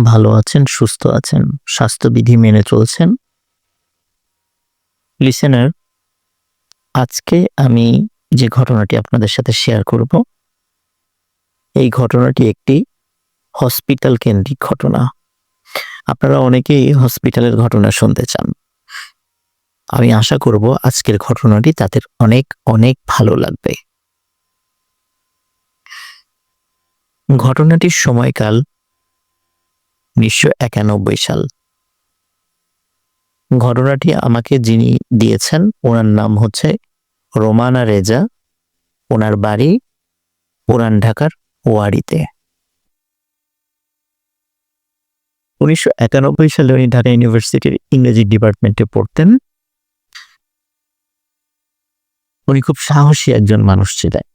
ভালো আছেন, সুস্থ আছেন, স্বাস্থ্যবিধি মেনে চলছেন। লিসেনার, আজকে আমি যে ঘটনাটি আপনাদের সাথে শেয়ার করব, এই ঘটনাটি একটি হসপিটাল কেন্দ্রিক ঘটনা। আপনারা অনেকেই হসপিটালের ঘটনা শুনতে চান। আমি আশা করব আজকের ঘটনাটি তাদের অনেক অনেক ভালো লাগবে। ঘটনাটির সময়কাল ১৯৯১ সাল। ঘটনাটি আমাকে যিনি দিয়েছেন ওনার নাম হচ্ছে রোমানা রেজা। ওনার বাড়ি পুরান ঢাকার ওয়ারীতে। ১৯৯১ সালে উনি ঢাকা ইউনিভার্সিটির ইংরেজি ডিপার্টমেন্টে পড়তেন। উনি খুব সাহসী একজন মানুষ ছিলেন।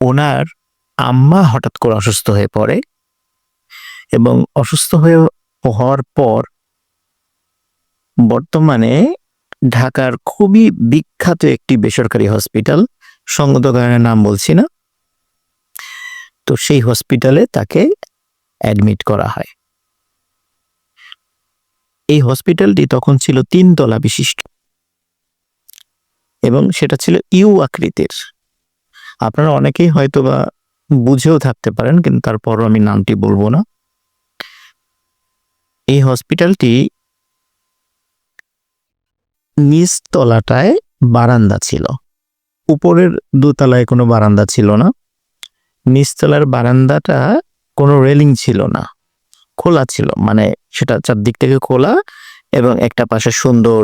ওনার আম্মা হঠাৎ করে অসুস্থ হয়ে পড়ে এবং অসুস্থ হওয়ার পর বর্তমানে ঢাকার খুবই বিখ্যাত একটি বেসরকারি হসপিটাল, সঙ্গত কারণে নাম বলছি না, তো সেই হসপিটালে তাকে অ্যাডমিট করা হয়। এই হসপিটালটি তখন ছিল ৩ তলা বিশিষ্ট এবং সেটা ছিল ইউ আকৃতির। আপনারা অনেকেই হয়তোবা বুঝেও থাকতে পারেন, কিন্তু তারপরও আমি নামটি বলবো না। এই হসপিটালটি নিচ তলাটায় বারান্দা ছিল, উপরের দোতলায় কোনো বারান্দা ছিল না। নিচতলার বারান্দাটা কোনো রেলিং ছিল না, খোলা ছিল, মানে সেটা চারদিক থেকে খোলা এবং একটা পাশে সুন্দর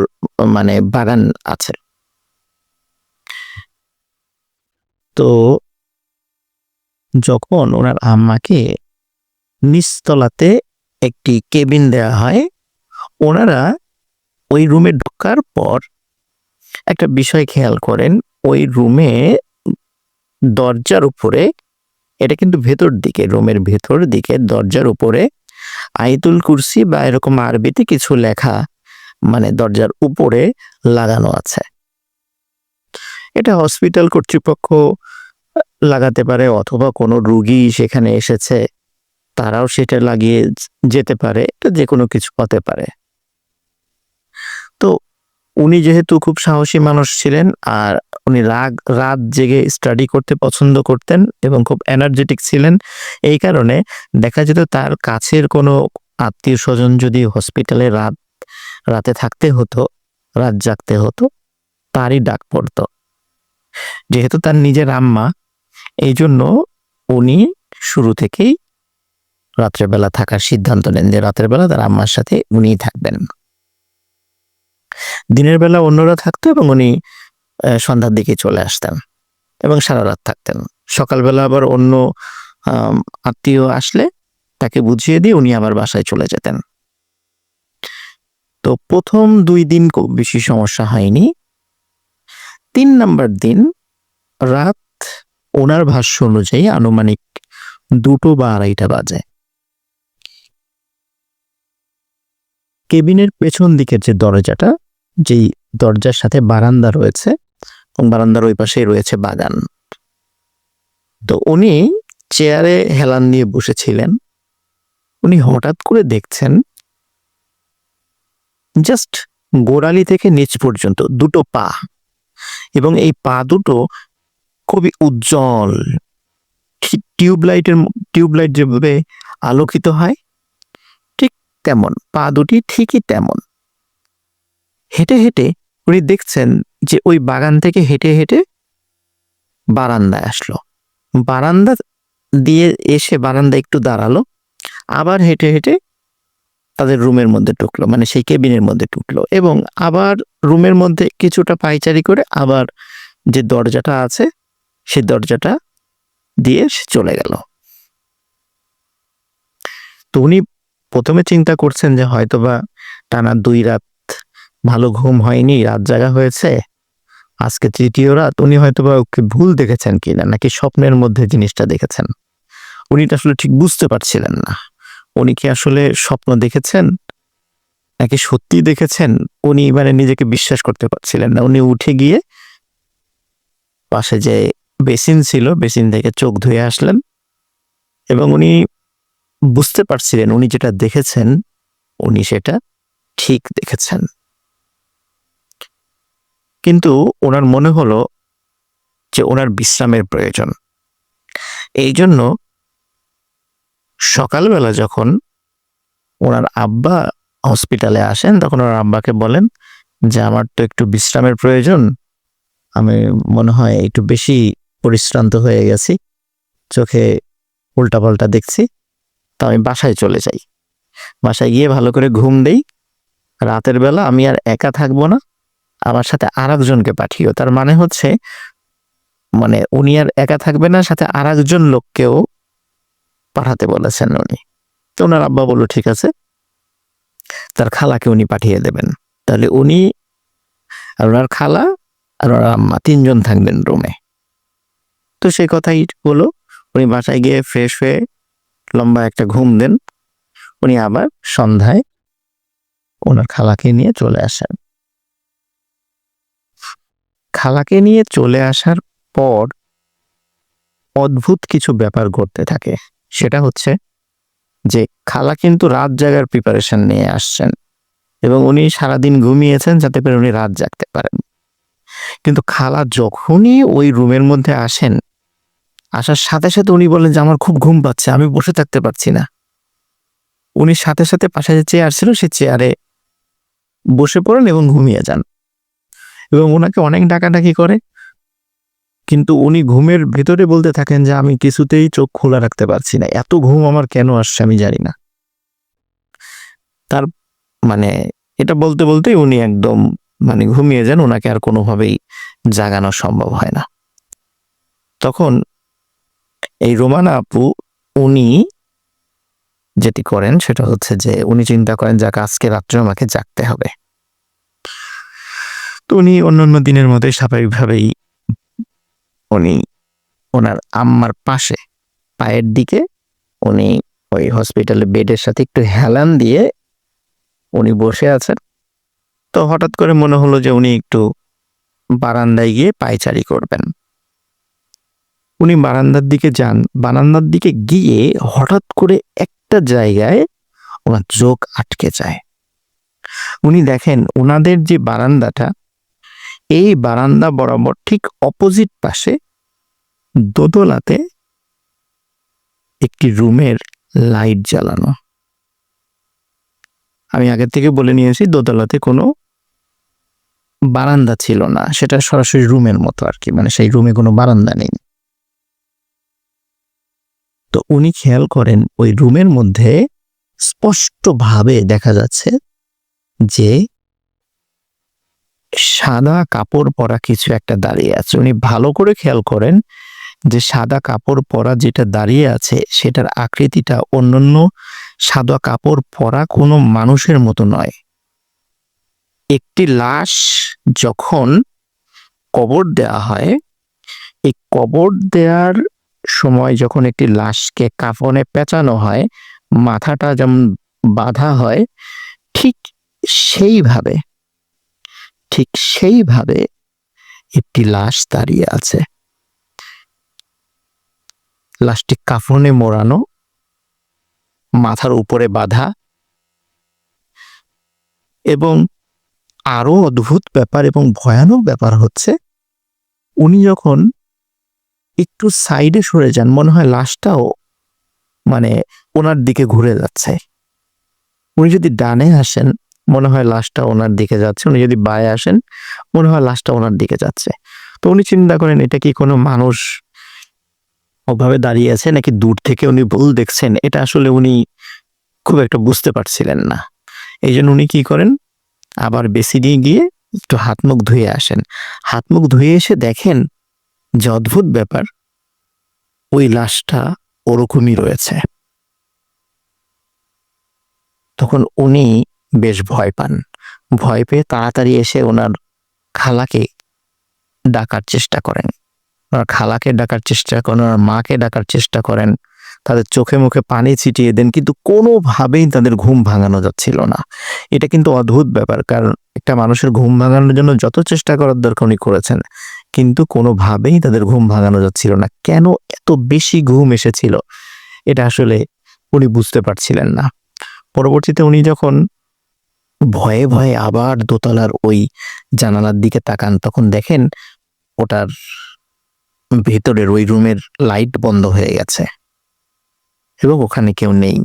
মানে বাগান আছে। তো যখন ওনার আম্মাকে নিচতলাতে একটি কেবিন দেয়া হয়, ওনারা ওই রুমে ঢোকার পর একটা বিষয় খেয়াল করেন। ওই রুমে দরজার উপরে, এটা কিন্তু ভেতর দিকে, রুমের ভেতর দিকে দরজার উপরে আয়াতুল কুরসি বা এরকম আরবিতে কিছু লেখা মানে দরজার উপরে লাগানো আছে। এটা হসপিটাল কর্তৃপক্ষ লাগাতে পারে অথবা কোনো রোগী সেখানে এসেছে তারাও সেটা লাগিয়ে যেতে পারে, এটা যে কোনো কিছু হতে পারে। তো উনি যেহেতু খুব সাহসী মানুষ ছিলেন আর উনি রাত জেগে স্টাডি করতে পছন্দ করতেন এবং খুব এনার্জেটিক ছিলেন, এই কারণে দেখা যেত তার কাছের কোনো আত্মীয় স্বজন যদি হসপিটালে রাতে থাকতে হতো, রাত জাগতে হতো, তারই ডাক পড়তো। যেহেতু তার নিজের আম্মা, এই জন্য উনি শুরু থেকেই রাত্রেবেলা থাকার সিদ্ধান্ত নেন যে রাতের বেলা তার আম্মার সাথে উনিই থাকবেন। দিনের বেলা অন্যরা থাকতো এবং উনি সন্ধ্যার দিকে চলে আসতেন এবং সারা রাত থাকতেন। সকালবেলা আবার অন্য আত্মীয় আসলে তাকে বুঝিয়ে দিয়ে উনি আবার বাসায় চলে যেতেন। তো প্রথম 2 দিন খুব বেশি সমস্যা হয়নি। 3 নাম্বার দিন রাত ওনার ভাষ্য অনুযায়ী আনুমানিক 2টো বা 2:30 বাজে। কেবিনের পেছন দিকের যে দরজাটা, যেই দরজার সাথে বারান্দা রয়েছে এবং বারান্দার ওই পাশেই রয়েছে বাগান। তো উনি চেয়ারে হেলান দিয়ে বসেছিলেন। উনি হঠাৎ করে দেখছেন জাস্ট গোড়ালি থেকে নিচ পর্যন্ত 2টো পা, এবং এই পা দুটো খুবই উজ্জ্বল, টিউবলাইট যেভাবে আলোকিত হয় ঠিক তেমন পা দুটি ঠিকই তেমন। হেঁটে হেঁটে উনি দেখছেন যে ওই বাগান থেকে হেঁটে হেঁটে বারান্দায় আসলো, বারান্দা দিয়ে এসে বারান্দা একটু দাঁড়ালো, আবার হেঁটে হেঁটে তাদের রুমের মধ্যে ঢুকলো, মানে সেই কেবিনের মধ্যে ঢুকলো এবং আবার রুমের মধ্যে কিছুটা পায়চারি করে আবার যে দরজাটা আছে সেই দরজাটা দিয়ে সে চলে গেল। তো উনি প্রথমে চিন্তা করছেন যে হয়তোবা টানা 2 রাত ভালো ঘুম হয়নি, রাত জাগা হয়েছে, আজকে 3য় রাত, উনি হয়তোবা ওকে ভুল দেখেছেন কিনা নাকি স্বপ্নের মধ্যে জিনিসটা দেখেছেন। উনি তো আসলে ঠিক বুঝতে পারছিলেন না উনি কি আসলে স্বপ্ন দেখেছেন নাকি সত্যি দেখেছেন। উনি মানে নিজেকে বিশ্বাস করতে পারছিলেন না। উনি উঠে গিয়ে পাশে যে বেসিন ছিল, বেসিন থেকে চোখ ধুয়ে আসলেন এবং উনি বুঝতে পারছিলেন উনি যেটা দেখেছেন উনি সেটা ঠিক দেখেছেন। কিন্তু ওনার মনে হলো যে ওনার বিশ্রামের প্রয়োজন। এই জন্য সকালবেলা যখন ওনার আব্বা হসপিটালে আসেন তখন ওনার আব্বাকে বলেন যে আমার তো একটু বিশ্রামের প্রয়োজন, আমি মনে হয় একটু বেশি পরিশ্রান্ত হয়ে গেছি, চোখে উল্টাপাল্টা দেখছি, তো আমি বাসায় চলে যাই, বাসায় গিয়ে ভালো করে ঘুম দেই, রাতের বেলা আমি আর একা থাকবো না, আমার সাথে আর একজনকে পাঠিও। তার মানে হচ্ছে মানে উনি আর একা থাকবে না, সাথে আর একজন লোককেও পাঠাতে বলেছেন উনি। তো ওনার আব্বা বলল ঠিক আছে, তার খালাকে উনি পাঠিয়ে দেবেন, তাহলে উনি আর ওনার খালা আর ওনার আম্মা তিনজন থাকবেন রুমে। তো সেই কথাই হলো, উনি বাসায় গিয়ে ফ্রেশ হয়ে লম্বা একটা ঘুম দেন, উনি আবার সন্ধ্যায় ওনার খালাকে নিয়ে চলে আসেন। খালাকে নিয়ে চলে আসার পর অদ্ভুত কিছু ব্যাপার ঘটতে থাকে। সেটা হচ্ছে যে খালা কিন্তু রাত জাগার প্রিপারেশন নিয়ে আসছেন এবং উনি সারাদিন ঘুমিয়েছেন যাতে করে উনি রাত জাগতে পারেন। কিন্তু খালা যখনই ওই রুমের মধ্যে আসেন, আসার সাথে সাথে উনি বলেন যে আমার খুব ঘুম পাচ্ছে, আমি বসে থাকতে পারছি না। উনি সাথে সাথে পাশে যে চেয়ার ছিল সেই চেয়ারে বসে পড়েন এবং ঘুমিয়ে যান, এবং ওনাকে অনেক ডাকাডাকি করে, কিন্তু উনি ঘুমের ভেতরে বলতে থাকেন যে আমি কিছুতেই চোখ খোলা রাখতে পারছি না, এত ঘুম আমার কেন আসছে আমি জানি না। তার মানে এটা বলতে বলতেই উনি একদম মানে ঘুমিয়ে যান, ওনাকে আর কোনোভাবেই জাগানো সম্ভব হয় না। তখন এই রোমানা আপু উনি যেটি করেন সেটা হচ্ছে যে উনি চিন্তা করেন যাক আজকে রাত্রে আমাকে জাগতে হবে। তো উনি অন্যান্য দিনের মতোই স্বাভাবিকভাবেই উনি ওনার আম্মার পাশে পায়ের দিকে উনি ওই হসপিটালে বেডের সাথে একটু হেলান দিয়ে উনি বসে আছেন। তো হঠাৎ করে মনে হলো যে উনি একটু বারান্দায় গিয়ে পায়চারি করবেন। উনি বারান্দার দিকে যান, বারান্দার দিকে গিয়ে হঠাৎ করে একটা জায়গায় ওনার চোখ আটকে যায়। উনি দেখেন ওনাদের যে বারান্দাটা, এই বারান্দা বরাবর ঠিক অপোজিট পাশে দোতলাতে একটি রুমের লাইট জ্বালানো। আমি আগের থেকে বলে নিয়েছি দোতলাতে কোনো বারান্দা ছিল না, সেটা সরাসরি রুমের মতো আর কি, মানে সেই রুমে কোনো বারান্দা নেই। তো উনি খেয়াল করেন ওই রুমের মধ্যে স্পষ্টভাবে দেখা যাচ্ছে যে সাদা কাপড় পরা কিছু একটা দাঁড়িয়ে আছে। উনি ভালো করে খেয়াল করেন যে সাদা কাপড় পরা যেটা দাঁড়িয়ে আছে সেটার আকৃতিটা অন্যান্য সাদা কাপড় পরা কোনো মানুষের মতো নয়। একটি লাশ যখন কবর দেওয়া হয়, এই কবর দেওয়ার সময় যখন একটি লাশকে কাফনে পেঁচানো হয়, মাথাটা যেমন বাঁধা হয়, ঠিক সেইভাবে একটি লাশ দাঁড়িয়ে আছে। লাশটি কাফনে মোড়ানো, মাথার উপরে বাঁধা, এবং আরো অদ্ভুত ব্যাপার এবং ভয়ানক ব্যাপার হচ্ছে উনি যখন একটু সাইডে সরে যান, মনে হয় লাশটাও মানে ওনার দিকে ঘুরে যাচ্ছে। উনি যদি ডানে আসেন মনে হয় লাশটা ওনার দিকে যাচ্ছে, উনি যদি বায়ে আসেন মনে হয় লাশটা ওনার দিকে যাচ্ছে। তো উনি চিন্তা করেন এটা কি কোনো মানুষ ওভাবে দাঁড়িয়ে আছে নাকি দূর থেকে উনি ভুল দেখছেন, এটা আসলে উনি খুব একটা বুঝতে পারছিলেন না। এই জন্য উনি কি করেন, আবার বেসিনে গিয়ে একটু হাত মুখ ধুয়ে আসেন। হাত মুখ ধুয়ে এসে দেখেন যে অদ্ভুত ব্যাপার, ওই লাশটা ওরকমই রয়েছে। তখন উনি বেশ ভয় পান, ভয় পেয়ে তাড়াতাড়ি এসে ওনার খালাকে ডাকার চেষ্টা করেন, ওনার খালাকে ডাকার চেষ্টা করেন, ওনার মাকে ডাকার চেষ্টা করেন, তাদের চোখে মুখে পানি ছিটিয়ে দেন, কিন্তু কোনোভাবেই তাদের ঘুম ভাঙানো যাচ্ছিল না। এটা কিন্তু অদ্ভুত ব্যাপার, কারণ একটা মানুষের ঘুম ভাঙানোর জন্য যত চেষ্টা করার দরকার উনি করেছেন, কিন্তু কোনোভাবেই তাদের ঘুম ভাঙানো যাচ্ছিল না। কেন এত বেশি ঘুম এসেছিল এটা আসলে উনি বুঝতে পারছিলেন না। পরবর্তীতে উনি যখন ভয়ে ভয়ে আবার দোতলার ওই জানালার দিকে তাকান, তখন দেখেন ওটার ভেতরের ওই রুমের লাইট বন্ধ হয়ে গেছে এবং ওখানে কেউ নেই।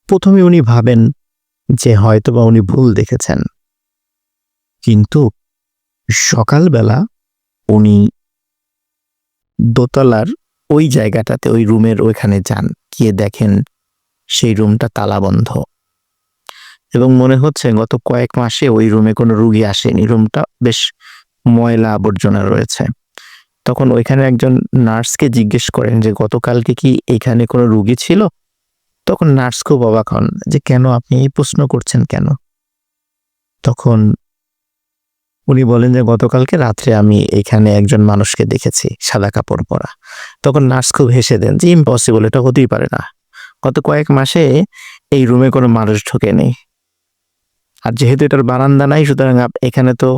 প্রথমে উনি ভাবেন যে হয়তোবা উনি ভুল দেখেছেন, কিন্তু সকালবেলা উনি দোতলার ওই জায়গাটাতে, ওই রুমের ওইখানে যান, গিয়ে দেখেন সেই রুমটা তালাবন্ধ এবং মনে হচ্ছে গত কয়েক মাসে ওই রুমে কোনো রুগী আসেনি। রুমটা বেশ ময়লা আবর্জনা রয়েছে। তখন ওইখানে একজন নার্সকে জিজ্ঞেস করেন যে গতকালকে কি এখানে কোনো রুগী ছিল? তখন নার্স খুব অবাক হন যে কেন আপনি এই প্রশ্ন করছেন কেন? তখন উনি বলেন যে গতকালকে রাত্রে আমি এখানে একজন মানুষকে দেখেছি সাদা কাপড় পরা। তখন নার্স খুব হেসে দেন যে ইম্পসিবল, এটা হতেই পারে না। গত কয়েক মাসে এই রুমে কোনো মানুষ ঢোকেনি। আর যেহেতু এটার বারান্দা নাই, সুতরাং এখানে তো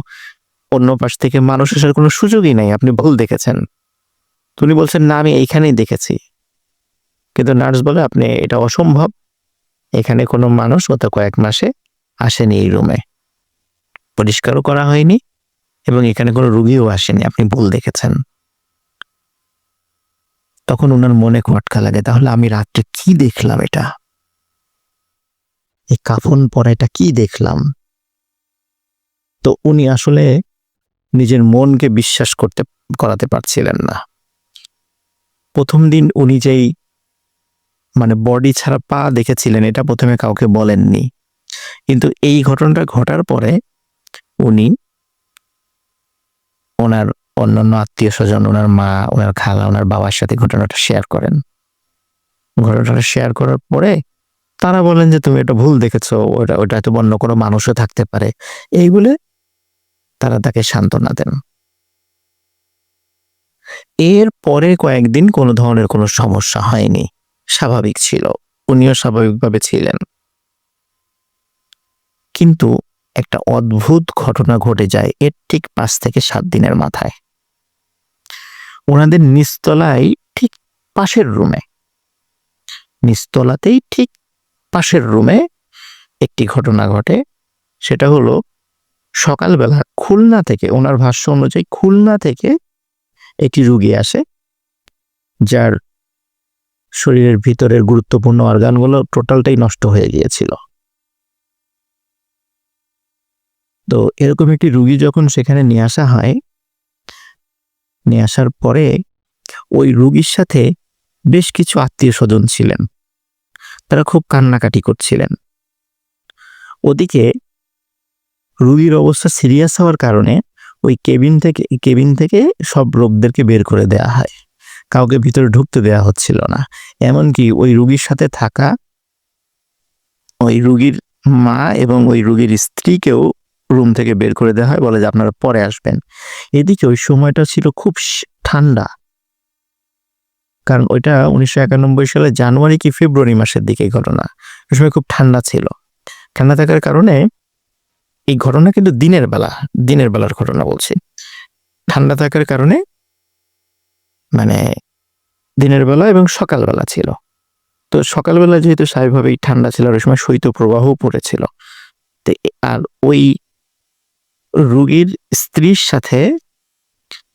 অন্য পাশ থেকে মানুষ আসার কোনো সুযোগই নাই, আপনি ভুল দেখেছেন। উনি বলছেন না, আমি এইখানেই দেখেছি। কিন্তু নার্স বলে আপনি এটা অসম্ভব, এখানে কোনো মানুষ গত কয়েক মাসে আসেনি এই রুমে, পরিষ্কারও করা হয়নি এবং এখানে কোনো রুগীও আসেনি, আপনি ভুল দেখেছেন। তখন ওনার মনে খটকা লাগে, তাহলে আমি রাত্রে কি দেখলাম? এটা এই কাফন পরা এটা কি দেখলাম? তো উনি আসলে নিজের মনকে বিশ্বাস করাতে পারছিলেন না। প্রথম দিন উনি যেই বডি ছাড়া পা দেখেছিলেন, এটা প্রথমে কাউকে বলেননি, কিন্তু এই ঘটনাটা ঘটার পরে উনি ওনার অন্যান্য আত্মীয় স্বজন, ওনার মা, ওনার খালা, ওনার বাবার সাথে ঘটনাটা শেয়ার করেন। ঘটনাটা শেয়ার করার পরে তারা বলেন যে তুমি এটা ভুল দেখেছো, ওটা তো অন্য কোনো মানুষও থাকতে পারে। এই বলে তারা তাকে সান্ত্বনা দেন। এর পরে কয়েকদিন কোনো ধরনের কোনো সমস্যা হয়নি, স্বাভাবিক ছিল, উনিও স্বাভাবিকভাবে ছিলেন। কিন্তু একটা অদ্ভুত ঘটনা ঘটে যায় এর ঠিক 5 থেকে 7 দিনের মাথায়। ওনাদের নিচতলায় ঠিক পাশের রুমে, নিচতলাতেই ঠিক পাশের রুমে একটি ঘটনা ঘটে। সেটা হলো সকালবেলা খুলনা থেকে, ওনার ভাষ্য অনুযায়ী খুলনা থেকে একটি রুগী আসে, যার শরীরের ভিতরের গুরুত্বপূর্ণ অর্গানগুলো টোটালটাই নষ্ট হয়ে গিয়েছিল। তো এরকম একটি রুগী যখন সেখানে নিয়ে আসা হয়, নিয়ে আসার পরে ওই রুগীর সাথে বেশ কিছু আত্মীয় স্বজন ছিলেন, তারা খুব কান্নাকাটি করছিলেন। ওদিকে রুগীর অবস্থা সিরিয়াস হওয়ার কারণে ওই কেবিন থেকে সব লোকদেরকে বের করে দেয়া হয়, কাউকে ভিতরে ঢুকতে দেয়া হচ্ছিল না। এমনকি ওই রুগীর সাথে থাকা ওই রুগীর মা এবং ওই রুগীর স্ত্রীকেও রুম থেকে বের করে দেওয়া হয়, বলে যে আপনারা পরে আসবেন। এদিকে ওই সময়টা ছিল খুব ঠান্ডা, কারণ ওইটা 1991 সালে জানুয়ারি কি ফেব্রুয়ারি মাসের দিকে ঘটনা। ওই সময় খুব ঠান্ডা ছিল। ঠান্ডা থাকার কারণে এই ঘটনা কিন্তু দিনের বেলার ঘটনা বলছি। ঠান্ডা থাকার কারণে দিনের বেলা এবং সকালবেলা ছিল। তো সকালবেলা যেহেতু স্বাভাবিকভাবেই ঠান্ডা ছিল, আর ওই সময় শৈত্যপ্রবাহও পড়েছিল। আর ওই রুগীর স্ত্রীর সাথে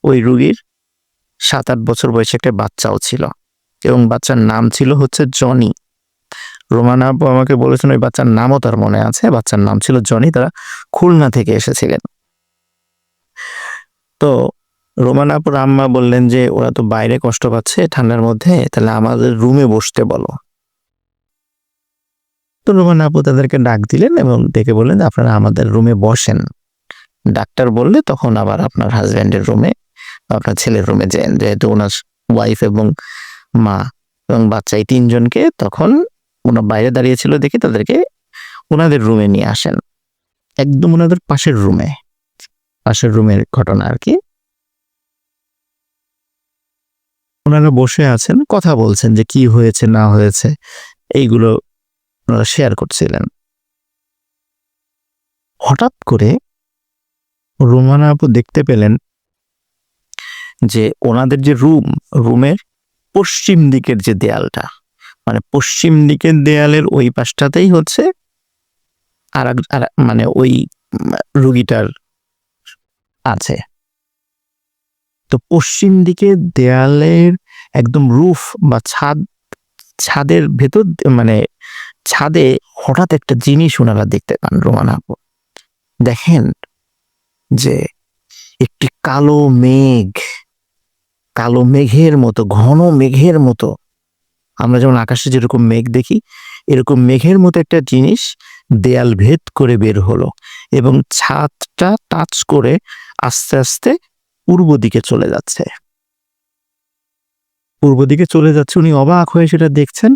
ওই রুগীর 7-8 বছর বয়সী একটা বাচ্চাও ছিল এবং বাচ্চার নাম ছিল হচ্ছে জনি। রোমানা আপু আমাকে বলেছেন ওই বাচ্চার নামও তার মনে আছে, বাচ্চার নাম ছিল জনি। তারা খুলনা থেকে এসেছিলেন। তো রোমানা আপুর আম্মা বললেন যে ওরা তো বাইরে কষ্ট পাচ্ছে ঠান্ডার মধ্যে, তাহলে আমাদের রুমে বসতে বলো। তো রোমানা আপু তাদেরকে ডাক দিলেন এবং ডেকে বললেন যে আপনারা আমাদের রুমে বসেন, ডাক্তার বললে তখন আবার আপনার হাজব্যান্ডের রুমে, আপনার ছেলের রুমে যান। যেহেতু ওনার ওয়াইফ এবং মা এবং বাচ্চা, এই 3 জনকে তখন ওনার বাইরে দাঁড়িয়ে ছিল দেখে তাদেরকে ওনাদের রুমে নিয়ে আসেন, একদম ওনাদের পাশের রুমের ঘটনা আর কি। ওনারা বসে আছেন, কথা বলছেন যে কি হয়েছে না হয়েছে এইগুলো ওনারা শেয়ার করছিলেন। হঠাৎ করে রোমানা আপু দেখতে পেলেন যে ওনাদের যে রুমের পশ্চিম দিকের যে দেয়ালটা, মানে পশ্চিম দিকের দেয়ালের ওই পাশটাতেই হচ্ছে মানে ওই রুগীটার আছে। তো পশ্চিম দিকে দেয়ালের একদম রুফ বা ছাদের ভেতর মানে ছাদে হঠাৎ একটা জিনিস ওনারা দেখতে পান। রোমানা আপু দেখেন যে একটি কালো মেঘের মতো, ঘন মেঘের মতো, আমরা যেমন আকাশে যেরকম মেঘ দেখি এরকম মেঘের মতো একটা জিনিস দেয়াল ভেদ করে বের হলো এবং ছাদটা টাচ করে আস্তে আস্তে পূর্ব দিকে চলে যাচ্ছে। উনি অবাক হয়ে সেটা দেখছেন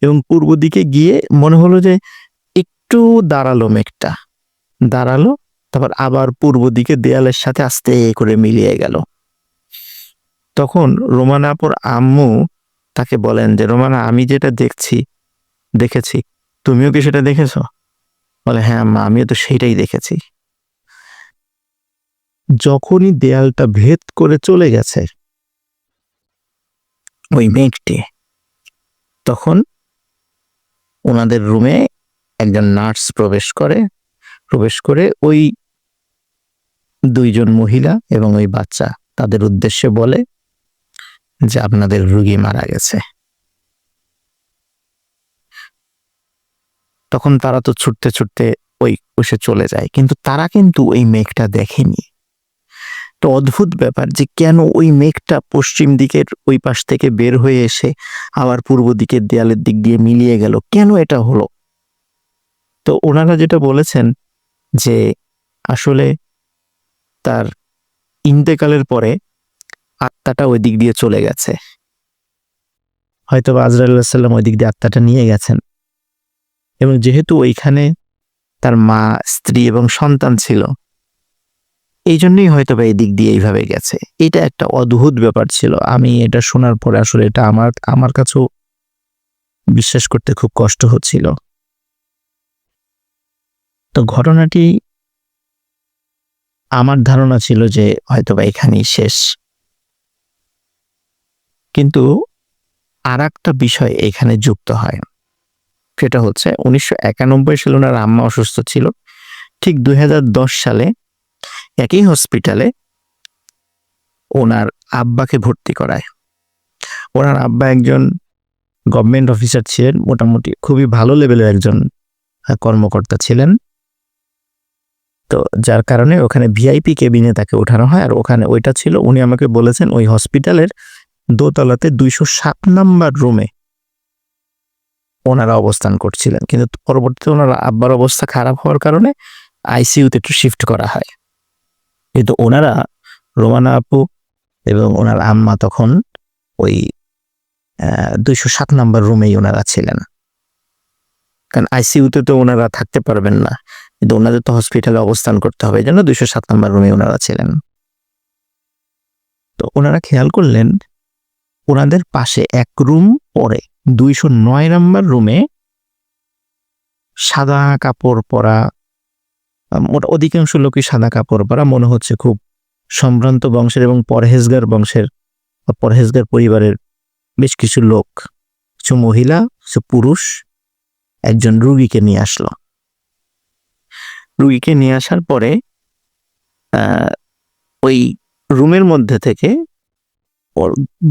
এবং পূর্ব দিকে গিয়ে মনে হলো যে একটু দাঁড়ালো, মেঘটা দাঁড়ালো, তারপর আবার পূর্ব দিকে দেয়ালের সাথে আস্তে করে মিলিয়ে গেল। তখন রোমানা আপুর আম্মু তাকে বলেন যে, রোমানা, আমি যেটা দেখেছি, তুমিও কি সেটা দেখেছো? বলে, হ্যাঁ আম্মা, আমিও তো সেইটাই দেখেছি। যখনই দেয়ালটা ভেদ করে চলে গেছে ওই মেঘটি, তখন ওনাদের রুমে একজন নার্স প্রবেশ করে ওই দুইজন মহিলা এবং ওই বাচ্চা তাদের উদ্দেশ্যে বলে যে আপনাদের রোগী মারা গেছে। তখন তারা তো ছুটতে ওই কোষে চলে যায়, কিন্তু তারা কিন্তু ওই মেঘটা দেখেনি। তো অদ্ভুত ব্যাপার যে কেন ওই মেঘটা পশ্চিম দিকের ওই পাশ থেকে বের হয়ে এসে আবার পূর্ব দিকের দেয়ালের দিক দিয়ে মিলিয়ে গেল, কেন এটা হলো? তো ওনারা যেটা বলেছেন যে আসলে তার ইন্তেকালের পরে আত্মাটা ওই দিক দিয়ে চলে গেছে, হয়তো আজরাইল আলাইহিস সালাম ওই দিক দিয়ে আত্মাটা নিয়ে গেছেন, এবং যেহেতু ওইখানে তার মা, স্ত্রী এবং সন্তান ছিল, এই জন্যই হয়তো বা এই দিক দিয়ে এইভাবে গেছে। এটা একটা অদ্ভুত ব্যাপার ছিল। আমি এটা শোনার পরে আসলে এটা আমার কাছেও বিশ্বাস করতে খুব কষ্ট হচ্ছিল। তো ঘটনাটি আমার ধারণা ছিল যে হয়তো বা এখানেই শেষ, কিন্তু আর একটা বিষয় এখানে যুক্ত হয়। সেটা হচ্ছে 1991 সালে ওনার আম্মা অসুস্থ ছিল। ঠিক 2010 সালে একই হসপিটালে ওনার আব্বাকে ভর্তি করায়। ওনার আব্বা একজন গভর্নমেন্ট অফিসার ছিলেন, মোটামুটি খুবই ভালো লেভেলের একজন কর্মকর্তা ছিলেন। তো যার কারণে ওখানে ভিআইপি কেবিনে তাকে ওঠানো হয়। আর ওখানে ওইটা ছিল, উনি আমাকে বলেছেন, ওই হসপিটালের দোতলাতে 207 নাম্বার রুমে ওনারা অবস্থান করছিলেন। কিন্তু পরবর্তীতে ওনার আব্বার অবস্থা খারাপ হওয়ার কারণে আইসিইউতে একটু শিফট করা হয়। কিন্তু ওনারা, রোমানা আপু এবং ওনার আম্মা, তখন ওই 207 নাম্বার রুমেই ওনারা ছিলেন। কারণ আইসিইউতে তো ওনারা থাকতে পারবেন না, কিন্তু ওনাদের তো হসপিটালে অবস্থান করতে হবে, এই জন্য 207 নাম্বার রুমে ওনারা ছিলেন। তো ওনারা খেয়াল করলেন ওনাদের পাশে এক রুম পরে 209 নাম্বার রুমে সাদা কাপড় পরা, অধিকাংশ লোকই সাদা কাপড় পরা, মনে হচ্ছে খুব সম্ভ্রান্ত বংশের এবং পরহেজগার পরিবারের বেশ কিছু লোক, কিছু মহিলা, কিছু পুরুষ, একজন রুগীকে নিয়ে আসলো। রুগীকে নিয়ে আসার পরে ওই রুমের মধ্যে থেকে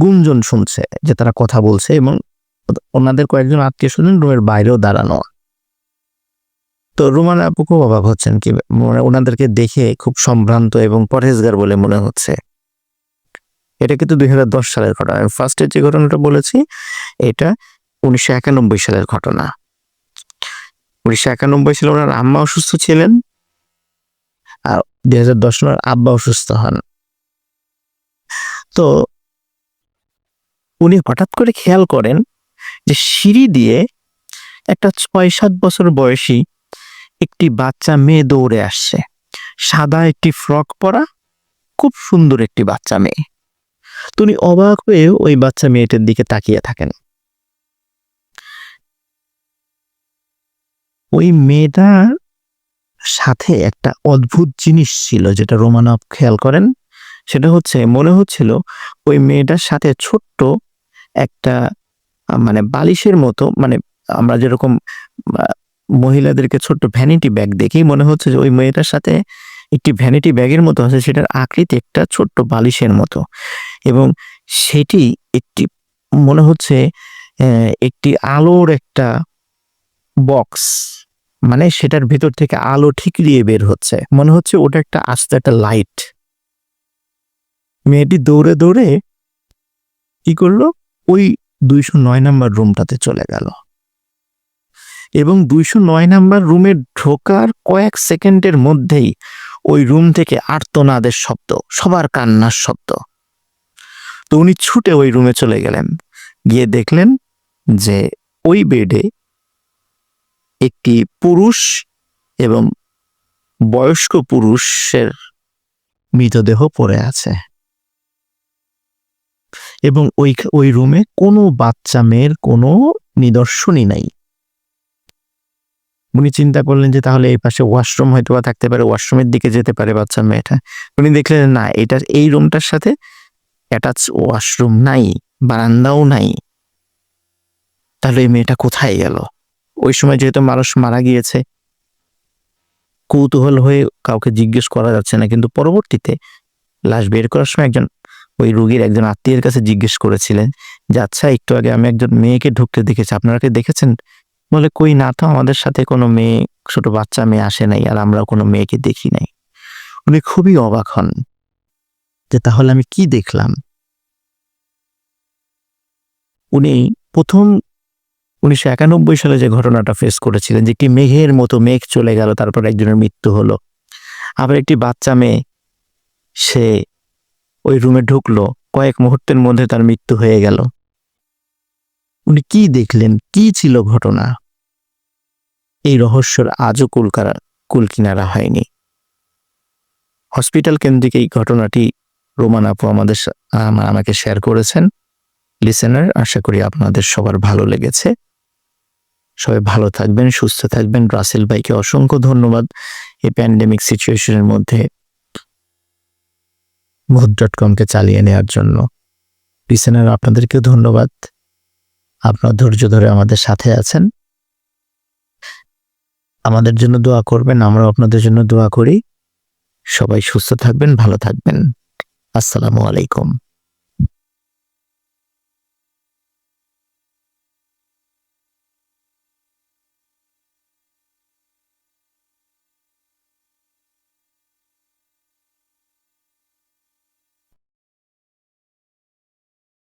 গুঞ্জন শুনছে যে তারা কথা বলছে, এবং ওনাদের কয়েকজন আত্মীয় স্বজন রুমের বাইরেও দাঁড়ানো। তো রোমানা আপু খুব অবাক হচ্ছেন, কি ওনাদেরকে দেখে খুব সম্ভ্রান্ত এবং পরহেজগার বলে মনে হচ্ছে। এটা কিন্তু 2010 সালের ঘটনা। ফার্স্টের যে ঘটনাটা বলেছি এটা 1991 সালের ঘটনা। 1991 সালে ওনার আম্মা অসুস্থ ছিলেন, আর 2010 সালে আব্বা অসুস্থ হন। তো উনি হঠাৎ করে খেয়াল করেন যে সিঁড়ি দিয়ে একটা 6-7 বছর বয়সী একটি বাচ্চা মেয়ে দৌড়ে আসছে। সাদা একটি ফ্রক পরা, খুব সুন্দর একটি বাচ্চা মেয়ে। তো উনি অবাক হয়ে ওই বাচ্চা মেয়েটার দিকে তাকিয়ে থাকেন। ওই মেয়েটার সাথে একটা অদ্ভুত জিনিস ছিল, যেটা রোমানা খেয়াল করেন। সেটা হচ্ছে, মনে হচ্ছিল ওই মেয়েটার সাথে ছোট্ট একটা মানে বালিশের মতো, মানে আমরা যেরকম মহিলাদেরকে ছোট্ট ভ্যানিটি ব্যাগ দেখি, মনে হচ্ছে যে ওই মেয়েটার সাথে একটি ভ্যানিটি ব্যাগের মতো আছে, সেটার আকৃতি একটা ছোট্ট বালিশের মতো, এবং সেটি একটি মনে হচ্ছে একটি আলোর একটা বক্স, মানে সেটার ভিতর থেকে আলো ঠিকরিয়ে বের হচ্ছে, মনে হচ্ছে ওটা একটা আস্ত একটা লাইট। মেয়েটি দৌড়ে দৌড়ে কি করলো, ওই 209 নাম্বার রুমটাতে চলে গেল, এবং 209 নাম্বার রুমে ঢোকার কয়েক সেকেন্ডের মধ্যেই ওই রুম থেকে আর্তনাদের শব্দ, সবার কান্নার শব্দ। তো উনি ছুটে ওই রুমে চলে গেলেন, গিয়ে দেখলেন যে ওই বেডে একটি পুরুষ এবং বয়স্ক পুরুষের মৃতদেহ পড়ে আছে, এবং ওই রুমে কোনো বাচ্চা মেয়ের কোনো নিদর্শনই নাই। উনি চিন্তা করলেন যে তাহলে এই পাশে ওয়াশরুম হয়তো বা থাকতে পারে, ওয়াশরুমের দিকে যেতে পারে বাচ্চা মেয়েটা। উনি দেখলেন না, এই রুমটার সাথে অ্যাটাচ ওয়াশরুম নাই, বারান্দাও নাই। তাহলে এই মেয়েটা কোথায় গেল? ওই সময় যেহেতু মানুষ মারা গিয়েছে, কৌতূহল হয়ে কাউকে জিজ্ঞেস করা যাচ্ছে না, কিন্তু পরবর্তীতে লাশ বের করার সময় ওই রোগীর একজন আত্মীয়ের কাছে জিজ্ঞেস করেছিলেন যে আচ্ছা, একটু আগে আমি একজন মেয়েকে ঢুকতে দেখেছি, আপনারা কি দেখেছেন? বলে কই না তো, আমাদের সাথে কোনো মেয়ে, ছোট বাচ্চা মেয়ে আসে নাই, আর আমরাও কোনো মেয়েকে দেখি নাই। উনি খুবই অবাক হন যে তাহলে আমি কি দেখলাম। উনি প্রথম 1991 সালে যে ঘটনাটা ফেস করেছিলেন, যে একটি মেঘের মতো মেঘ চলে গেল, তারপর একজনের মৃত্যু হলো, আবার একটি বাচ্চা মেয়ে সে ওই রুমে ঢুকলো, কয়েক মুহূর্তের মধ্যে তার মৃত্যু হয়ে গেল। উনি কি দেখলেন, কি ছিল ঘটনা, এই রহস্যের আজও কুল কিনারা হয়নি। হসপিটাল কেন্দ্রিক এই ঘটনাটি রোমান আপু আমাকে শেয়ার করেছেন। লিসেনার, আশা করি আপনাদের সবার ভালো লেগেছে। সবাই ভালো থাকবেন, সুস্থ থাকবেন। রাসেল ভাইকে অসংখ্য ধন্যবাদ এই প্যান্ডেমিক সিচুয়েশনের মধ্যে ভূত.com-কে চালিয়ে নেওয়ার জন্য। লিসেনার, আপনাদেরকেও ধন্যবাদ, আপনার ধৈর্য ধরে আমাদের সাথে আছেন। আমাদের জন্য দোয়া করবেন, আমরাও আপনাদের জন্য দোয়া করি। সবাই সুস্থ থাকবেন, ভালো থাকবেন। আসসালামু আলাইকুম।